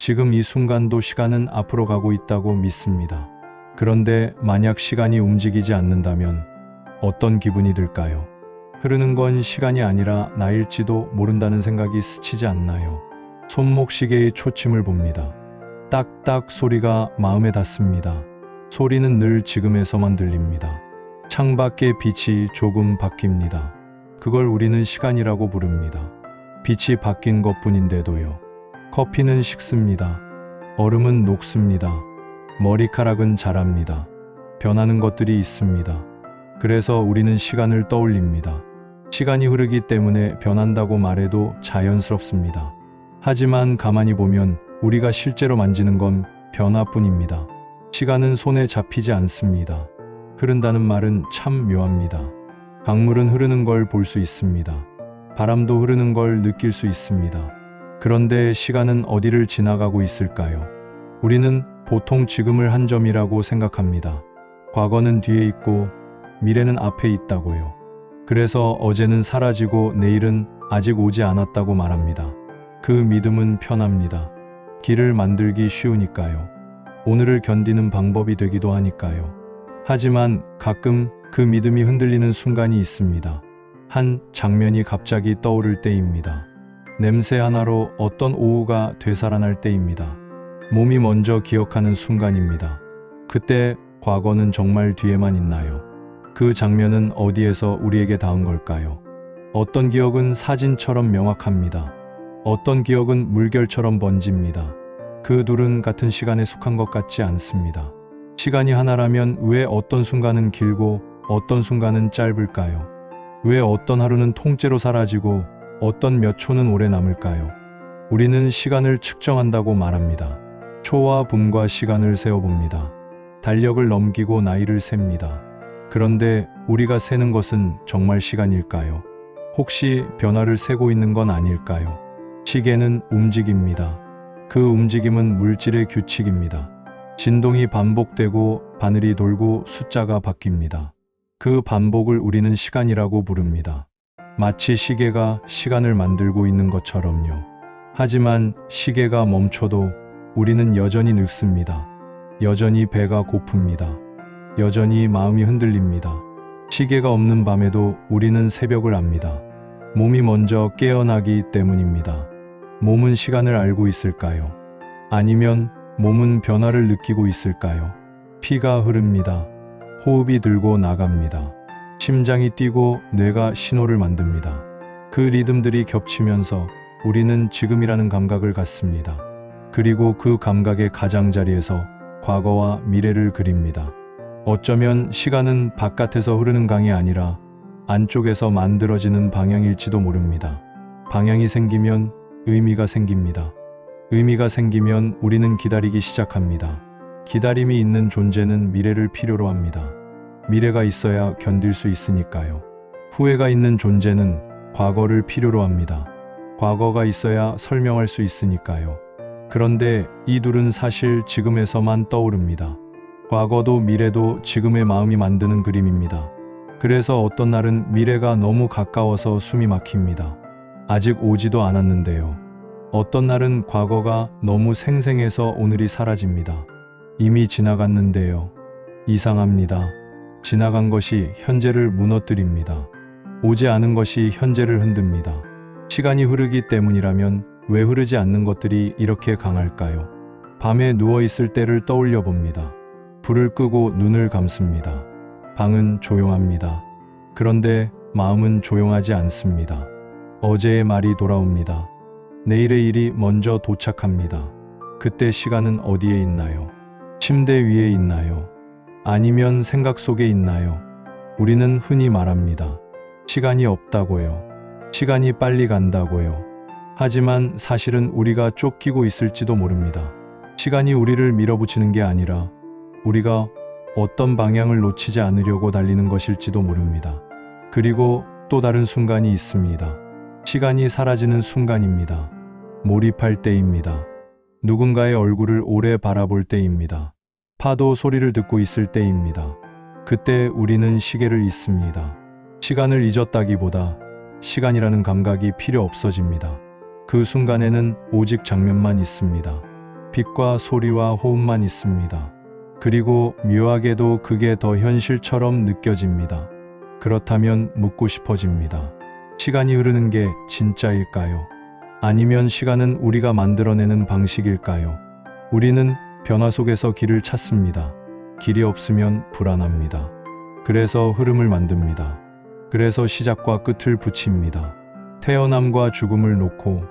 지금 이 순간도 시간은 앞으로 가고 있다고 믿습니다. 그런데 만약 시간이 움직이지 않는다면 어떤 기분이 들까요? 흐르는 건 시간이 아니라 나일지도 모른다는 생각이 스치지 않나요? 손목 시계의 초침을 봅니다. 딱딱 소리가 마음에 닿습니다. 소리는 늘 지금에서만 들립니다. 창밖의 빛이 조금 바뀝니다. 그걸 우리는 시간이라고 부릅니다. 빛이 바뀐 것뿐인데도요. 커피는 식습니다. 얼음은 녹습니다. 머리카락은 자랍니다. 변하는 것들이 있습니다. 그래서 우리는 시간을 떠올립니다. 시간이 흐르기 때문에 변한다고 말해도 자연스럽습니다. 하지만 가만히 보면 우리가 실제로 만지는 건 변화뿐입니다. 시간은 손에 잡히지 않습니다. 흐른다는 말은 참 묘합니다. 강물은 흐르는 걸 볼 수 있습니다. 바람도 흐르는 걸 느낄 수 있습니다. 그런데 시간은 어디를 지나가고 있을까요? 우리는 보통 지금을 한 점이라고 생각합니다. 과거는 뒤에 있고 미래는 앞에 있다고요. 그래서 어제는 사라지고 내일은 아직 오지 않았다고 말합니다. 그 믿음은 편합니다. 길을 만들기 쉬우니까요. 오늘을 견디는 방법이 되기도 하니까요. 하지만 가끔 그 믿음이 흔들리는 순간이 있습니다. 한 장면이 갑자기 떠오를 때입니다. 냄새 하나로 어떤 오후가 되살아날 때입니다. 몸이 먼저 기억하는 순간입니다. 그때 과거는 정말 뒤에만 있나요? 그 장면은 어디에서 우리에게 닿은 걸까요? 어떤 기억은 사진처럼 명확합니다. 어떤 기억은 물결처럼 번집니다. 그 둘은 같은 시간에 속한 것 같지 않습니다. 시간이 하나라면 왜 어떤 순간은 길고 어떤 순간은 짧을까요? 왜 어떤 하루는 통째로 사라지고 어떤 몇 초는 오래 남을까요? 우리는 시간을 측정한다고 말합니다. 초와 분과 시간을 세어봅니다. 달력을 넘기고 나이를 셉니다. 그런데 우리가 세는 것은 정말 시간일까요? 혹시 변화를 세고 있는 건 아닐까요? 시계는 움직입니다. 그 움직임은 물질의 규칙입니다. 진동이 반복되고 바늘이 돌고 숫자가 바뀝니다. 그 반복을 우리는 시간이라고 부릅니다. 마치 시계가 시간을 만들고 있는 것처럼요. 하지만 시계가 멈춰도 우리는 여전히 늙습니다. 여전히 배가 고픕니다. 여전히 마음이 흔들립니다. 시계가 없는 밤에도 우리는 새벽을 압니다. 몸이 먼저 깨어나기 때문입니다. 몸은 시간을 알고 있을까요? 아니면 몸은 변화를 느끼고 있을까요? 피가 흐릅니다. 호흡이 들고 나갑니다. 심장이 뛰고 뇌가 신호를 만듭니다. 그 리듬들이 겹치면서 우리는 지금이라는 감각을 갖습니다. 그리고 그 감각의 가장자리에서 과거와 미래를 그립니다. 어쩌면 시간은 바깥에서 흐르는 강이 아니라 안쪽에서 만들어지는 방향일지도 모릅니다. 방향이 생기면 의미가 생깁니다. 의미가 생기면 우리는 기다리기 시작합니다. 기다림이 있는 존재는 미래를 필요로 합니다. 미래가 있어야 견딜 수 있으니까요. 후회가 있는 존재는 과거를 필요로 합니다. 과거가 있어야 설명할 수 있으니까요. 그런데 이 둘은 사실 지금에서만 떠오릅니다. 과거도 미래도 지금의 마음이 만드는 그림입니다. 그래서 어떤 날은 미래가 너무 가까워서 숨이 막힙니다. 아직 오지도 않았는데요. 어떤 날은 과거가 너무 생생해서 오늘이 사라집니다. 이미 지나갔는데요. 이상합니다. 지나간 것이 현재를 무너뜨립니다. 오지 않은 것이 현재를 흔듭니다. 시간이 흐르기 때문이라면 왜 흐르지 않는 것들이 이렇게 강할까요? 밤에 누워있을 때를 떠올려 봅니다. 불을 끄고 눈을 감습니다. 방은 조용합니다. 그런데 마음은 조용하지 않습니다. 어제의 말이 돌아옵니다. 내일의 일이 먼저 도착합니다. 그때 시간은 어디에 있나요? 침대 위에 있나요? 아니면 생각 속에 있나요? 우리는 흔히 말합니다. 시간이 없다고요. 시간이 빨리 간다고요. 하지만 사실은 우리가 쫓기고 있을지도 모릅니다. 시간이 우리를 밀어붙이는 게 아니라 우리가 어떤 방향을 놓치지 않으려고 달리는 것일지도 모릅니다. 그리고 또 다른 순간이 있습니다. 시간이 사라지는 순간입니다. 몰입할 때입니다. 누군가의 얼굴을 오래 바라볼 때입니다. 파도 소리를 듣고 있을 때입니다. 그때 우리는 시계를 잊습니다. 시간을 잊었다기보다 시간이라는 감각이 필요 없어집니다. 그 순간에는 오직 장면만 있습니다. 빛과 소리와 호흡만 있습니다. 그리고 묘하게도 그게 더 현실처럼 느껴집니다. 그렇다면 묻고 싶어집니다. 시간이 흐르는 게 진짜일까요? 아니면 시간은 우리가 만들어내는 방식일까요? 우리는 변화 속에서 길을 찾습니다. 길이 없으면 불안합니다. 그래서 흐름을 만듭니다. 그래서 시작과 끝을 붙입니다. 태어남과 죽음을 놓고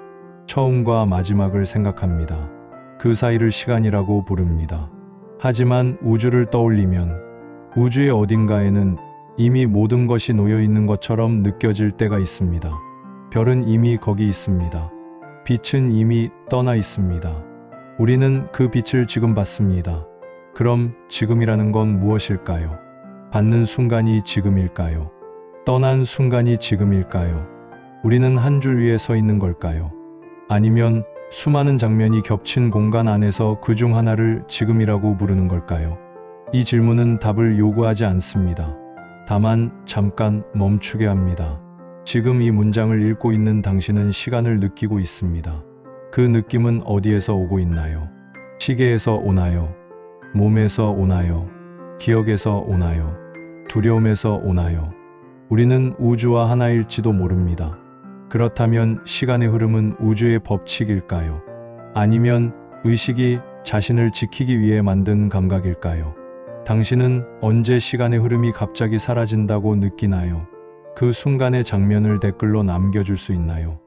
처음과 마지막을 생각합니다. 그 사이를 시간이라고 부릅니다. 하지만 우주를 떠올리면 우주의 어딘가에는 이미 모든 것이 놓여 있는 것처럼 느껴질 때가 있습니다. 별은 이미 거기 있습니다. 빛은 이미 떠나 있습니다. 우리는 그 빛을 지금 받습니다. 그럼 지금이라는 건 무엇일까요? 받는 순간이 지금일까요? 떠난 순간이 지금일까요? 우리는 한 줄 위에 서 있는 걸까요? 아니면 수많은 장면이 겹친 공간 안에서 그 중 하나를 지금이라고 부르는 걸까요? 이 질문은 답을 요구하지 않습니다. 다만 잠깐 멈추게 합니다. 지금 이 문장을 읽고 있는 당신은 시간을 느끼고 있습니다. 그 느낌은 어디에서 오고 있나요? 시계에서 오나요? 몸에서 오나요? 기억에서 오나요? 두려움에서 오나요? 우리는 우주와 하나일지도 모릅니다. 그렇다면 시간의 흐름은 우주의 법칙일까요? 아니면 의식이 자신을 지키기 위해 만든 감각일까요? 당신은 언제 시간의 흐름이 갑자기 사라진다고 느끼나요? 그 순간의 장면을 댓글로 남겨줄 수 있나요?